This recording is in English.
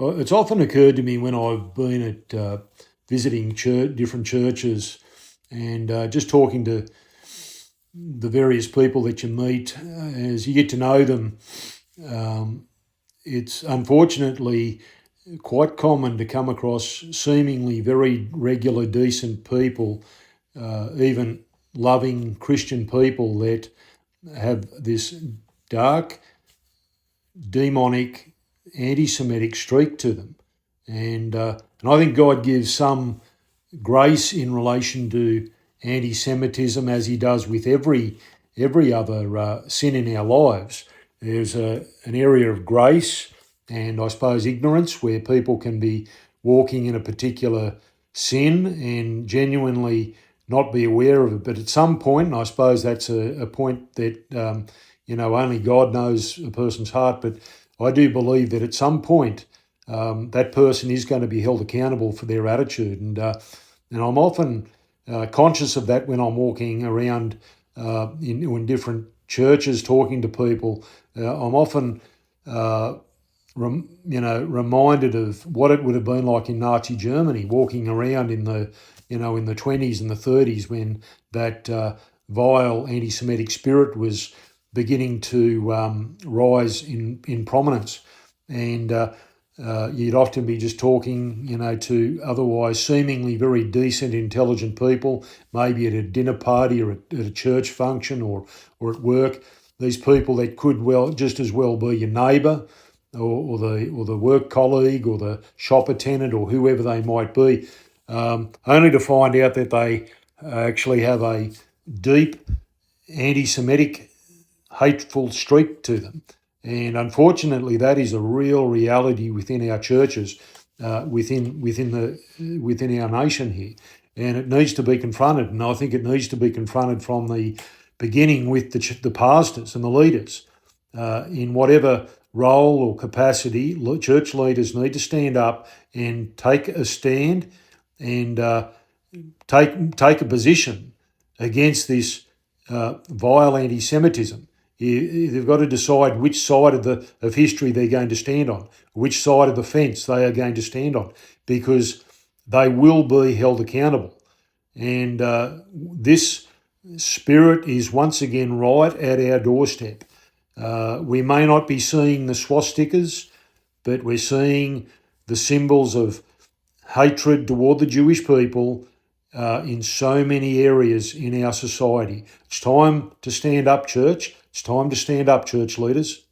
it's often occurred to me when I've been at visiting different churches and just talking to the various people that you meet, as you get to know them, it's unfortunately quite common to come across seemingly very regular, decent people, even loving Christian people that have this dark, demonic, anti-Semitic streak to them. And I think God gives some grace in relation to anti-Semitism, as he does with every other sin in our lives. There's an area of grace and I suppose ignorance where people can be walking in a particular sin and genuinely not be aware of it. But at some point, and I suppose that's a point that only God knows a person's heart, but I do believe that at some point that person is going to be held accountable for their attitude. And I'm often conscious of that when I'm walking around in different churches talking to people. I'm often reminded of what it would have been like in Nazi Germany, walking around in the 20s and the 30s when that vile anti-Semitic spirit was beginning to rise in prominence. And you'd often be just talking, to otherwise seemingly very decent, intelligent people, maybe at a dinner party or at a church function or at work. These people that could just as well be your neighbour or the work colleague or the shop attendant or whoever they might be, only to find out that they actually have a deep anti-Semitic hateful streak to them. And unfortunately, that is a real reality within our churches, within our nation here, and it needs to be confronted. And I think it needs to be confronted from the beginning with the pastors and the leaders in whatever role or capacity. Church leaders need to stand up and take a stand and take a position against this vile anti-Semitism. They've got to decide which side of history they're going to stand on, which side of the fence they are going to stand on, because they will be held accountable. And this spirit is once again right at our doorstep. We may not be seeing the swastikas, but we're seeing the symbols of hatred toward the Jewish people in so many areas in our society. It's time to stand up, church. It's time to stand up, church leaders.